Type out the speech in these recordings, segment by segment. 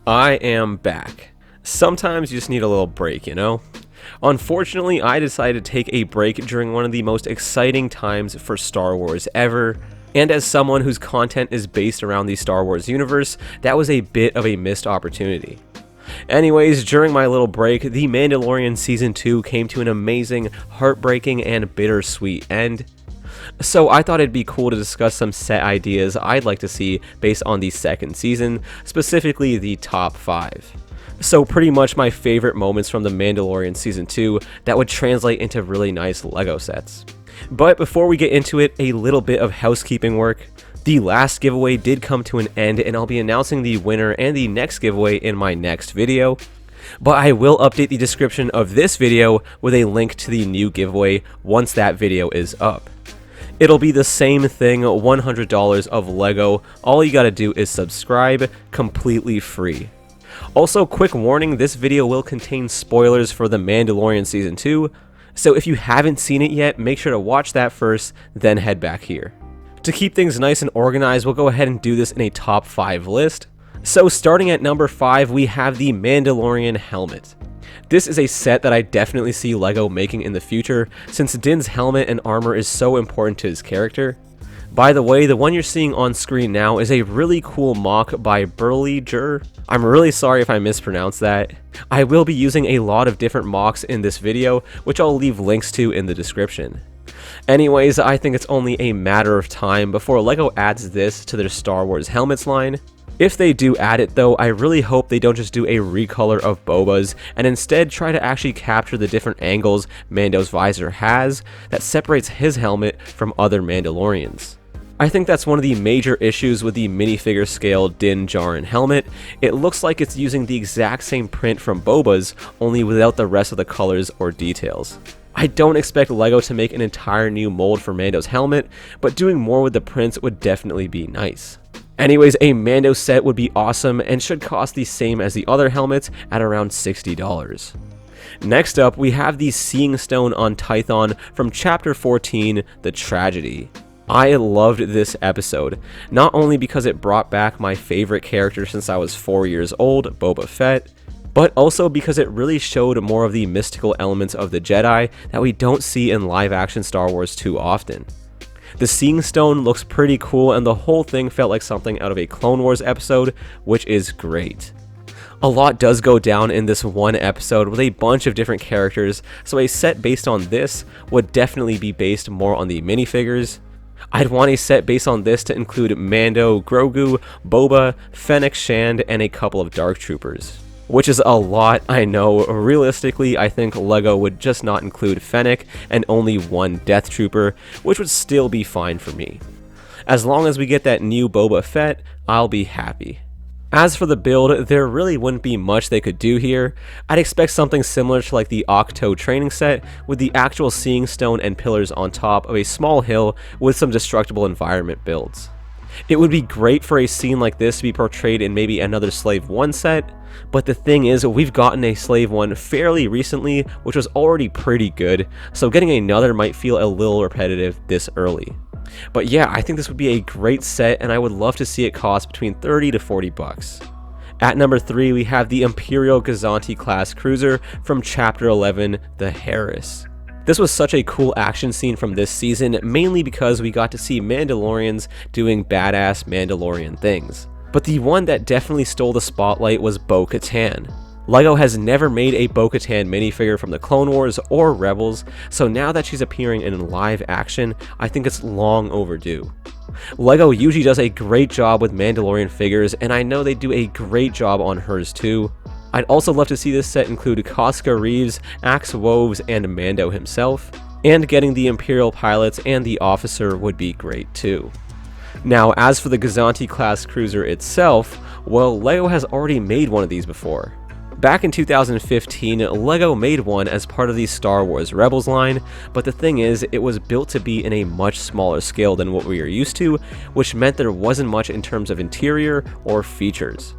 I am back. Sometimes you just need a little break, you know? Unfortunately, I decided to take a break during one of the most exciting times for Star Wars ever, and as someone whose content is based around the Star Wars universe, that was a bit of a missed opportunity. Anyways, during my little break, The Mandalorian Season 2 came to an amazing, heartbreaking, and bittersweet end. So I thought it'd be cool to discuss some set ideas I'd like to see based on the second season, specifically the top 5. So pretty much my favorite moments from The Mandalorian Season 2 that would translate into really nice LEGO sets. But before we get into it, a little bit of housekeeping work. The last giveaway did come to an end, and I'll be announcing the winner and the next giveaway in my next video. But I will update the description of this video with a link to the new giveaway once that video is up. It'll be the same thing, $100 of LEGO. All you gotta do is subscribe, completely free. Also, quick warning, this video will contain spoilers for The Mandalorian Season 2, so if you haven't seen it yet, make sure to watch that first, then head back here. To keep things nice and organized, we'll go ahead and do this in a top 5 list. So starting at number 5, we have the Mandalorian helmet. This is a set that I definitely see LEGO making in the future, since Din's helmet and armor is so important to his character. By the way, the one you're seeing on screen now is a really cool mock by Burliger. I'm really sorry if I mispronounced that. I will be using a lot of different mocks in this video, which I'll leave links to in the description. Anyways, I think it's only a matter of time before LEGO adds this to their Star Wars helmets line. If they do add it though, I really hope they don't just do a recolor of Boba's and instead try to actually capture the different angles Mando's visor has that separates his helmet from other Mandalorians. I think that's one of the major issues with the minifigure scale Din Djarin helmet. It looks like it's using the exact same print from Boba's, only without the rest of the colors or details. I don't expect LEGO to make an entire new mold for Mando's helmet, but doing more with the prints would definitely be nice. Anyways, a Mando set would be awesome and should cost the same as the other helmets at around $60. Next up, we have the Seeing Stone on Tython from Chapter 14, The Tragedy. I loved this episode, not only because it brought back my favorite character since I was 4 years old, Boba Fett, but also because it really showed more of the mystical elements of the Jedi that we don't see in live-action Star Wars too often. The Seeing Stone looks pretty cool, and the whole thing felt like something out of a Clone Wars episode, which is great. A lot does go down in this one episode with a bunch of different characters, so a set based on this would definitely be based more on the minifigures. I'd want a set based on this to include Mando, Grogu, Boba, Fennec Shand, and a couple of Dark Troopers. Which is a lot, I know. Realistically, I think LEGO would just not include Fennec and only one Death Trooper, which would still be fine for me. As long as we get that new Boba Fett, I'll be happy. As for the build, there really wouldn't be much they could do here. I'd expect something similar to like the Octo training set, with the actual Seeing Stone and pillars on top of a small hill with some destructible environment builds. It would be great for a scene like this to be portrayed in maybe another Slave 1 set, but the thing is, we've gotten a Slave 1 fairly recently, which was already pretty good, so getting another might feel a little repetitive this early. But yeah, I think this would be a great set, and I would love to see it cost between 30 to 40 bucks. At number 3, we have the Imperial Gazanti class cruiser from Chapter 11, The Harris. This was such a cool action scene from this season, mainly because we got to see Mandalorians doing badass Mandalorian things. But the one that definitely stole the spotlight was Bo-Katan. LEGO has never made a Bo-Katan minifigure from the Clone Wars or Rebels, so now that she's appearing in live action, I think it's long overdue. LEGO usually does a great job with Mandalorian figures, and I know they do a great job on hers too. I'd also love to see this set include Koska Reeves, Axe Woves, and Mando himself, and getting the Imperial pilots and the officer would be great too. Now, as for the Gazanti class cruiser itself, well, LEGO has already made one of these before. Back in 2015, LEGO made one as part of the Star Wars Rebels line, but the thing is, it was built to be in a much smaller scale than what we are used to, which meant there wasn't much in terms of interior or features.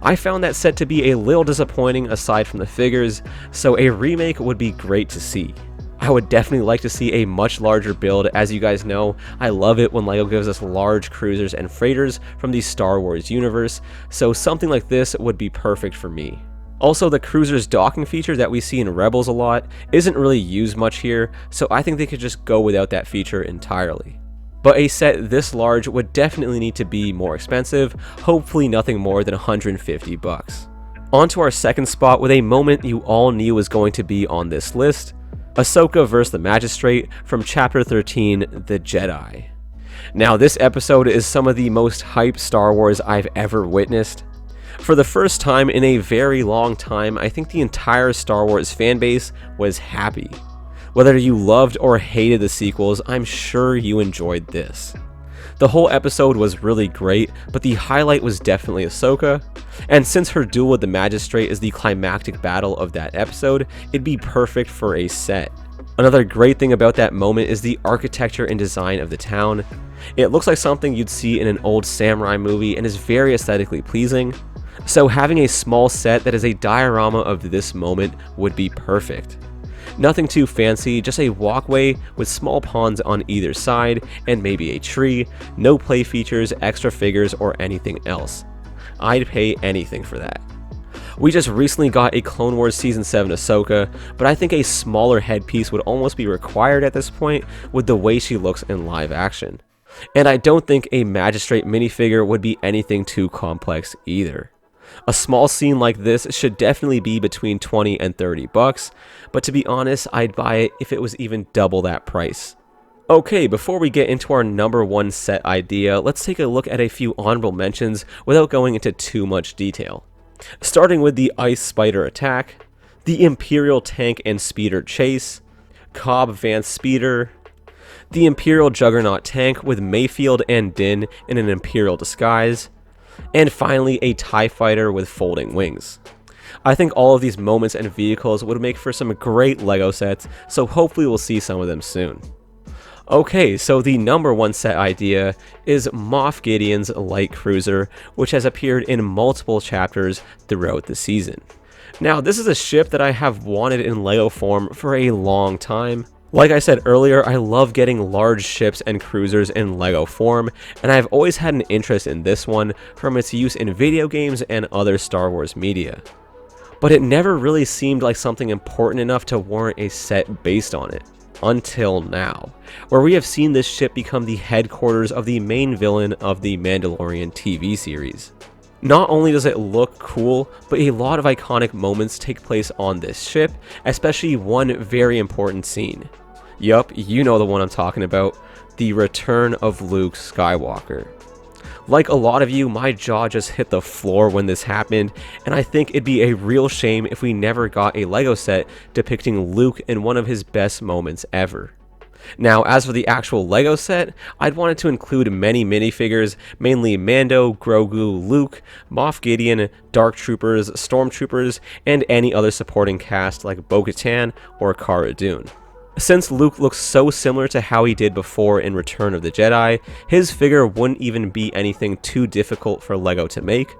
I found that set to be a little disappointing aside from the figures, so a remake would be great to see. I would definitely like to see a much larger build. As you guys know, I love it when LEGO gives us large cruisers and freighters from the Star Wars universe, so something like this would be perfect for me. Also, the cruiser's docking feature that we see in Rebels a lot isn't really used much here, so I think they could just go without that feature entirely. But a set this large would definitely need to be more expensive, hopefully nothing more than 150 bucks. On to our second spot with a moment you all knew was going to be on this list, Ahsoka vs. the Magistrate from Chapter 13, The Jedi. Now, this episode is some of the most hyped Star Wars I've ever witnessed. For the first time in a very long time, I think the entire Star Wars fanbase was happy. Whether you loved or hated the sequels, I'm sure you enjoyed this. The whole episode was really great, but the highlight was definitely Ahsoka, and since her duel with the Magistrate is the climactic battle of that episode, it'd be perfect for a set. Another great thing about that moment is the architecture and design of the town. It looks like something you'd see in an old samurai movie and is very aesthetically pleasing, so having a small set that is a diorama of this moment would be perfect. Nothing too fancy, just a walkway with small ponds on either side and maybe a tree, no play features, extra figures, or anything else. I'd pay anything for that. We just recently got a Clone Wars Season 7 Ahsoka, but I think a smaller headpiece would almost be required at this point with the way she looks in live action. And I don't think a Magistrate minifigure would be anything too complex either. A small scene like this should definitely be between 20 and 30 bucks, but to be honest, I'd buy it if it was even double that price. Okay, before we get into our number one set idea, let's take a look at a few honorable mentions without going into too much detail. Starting with the Ice Spider attack, the Imperial tank and speeder chase, Cobb Vanth speeder, the Imperial Juggernaut tank with Mayfield and Din in an Imperial disguise, and finally a TIE fighter with folding wings. I think all of these moments and vehicles would make for some great LEGO sets, so hopefully we'll see some of them soon. Okay, so the number one set idea is Moff Gideon's light cruiser, which has appeared in multiple chapters throughout the season. Now, this is a ship that I have wanted in LEGO form for a long time. Like I said earlier, I love getting large ships and cruisers in LEGO form, and I've always had an interest in this one from its use in video games and other Star Wars media. But it never really seemed like something important enough to warrant a set based on it. Until now, where we have seen this ship become the headquarters of the main villain of the Mandalorian TV series. Not only does it look cool, but a lot of iconic moments take place on this ship, especially one very important scene. Yup, you know the one I'm talking about, the return of Luke Skywalker. Like a lot of you, my jaw just hit the floor when this happened, and I think it'd be a real shame if we never got a LEGO set depicting Luke in one of his best moments ever. Now, as for the actual LEGO set, I'd wanted to include many minifigures, mainly Mando, Grogu, Luke, Moff Gideon, Dark Troopers, Stormtroopers, and any other supporting cast like Bo-Katan or Cara Dune. Since Luke looks so similar to how he did before in Return of the Jedi, his figure wouldn't even be anything too difficult for LEGO to make.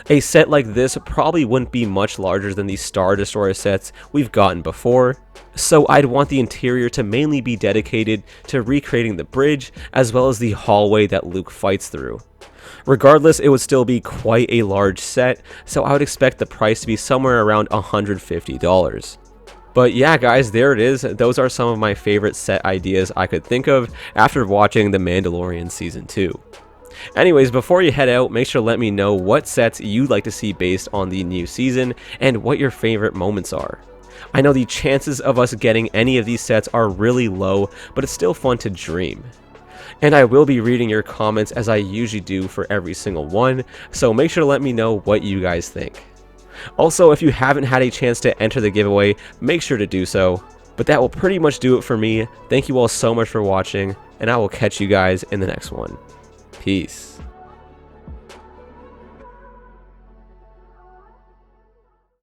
A set like this probably wouldn't be much larger than the Star Destroyer sets we've gotten before, so I'd want the interior to mainly be dedicated to recreating the bridge as well as the hallway that Luke fights through. Regardless, it would still be quite a large set, so I would expect the price to be somewhere around $150. But yeah guys, there it is. Those are some of my favorite set ideas I could think of after watching The Mandalorian Season 2. Anyways, before you head out, make sure to let me know what sets you'd like to see based on the new season and what your favorite moments are. I know the chances of us getting any of these sets are really low, but it's still fun to dream. And I will be reading your comments as I usually do for every single one, so make sure to let me know what you guys think. Also, if you haven't had a chance to enter the giveaway, make sure to do so. But that will pretty much do it for me. Thank you all so much for watching, and I will catch you guys in the next one. Peace.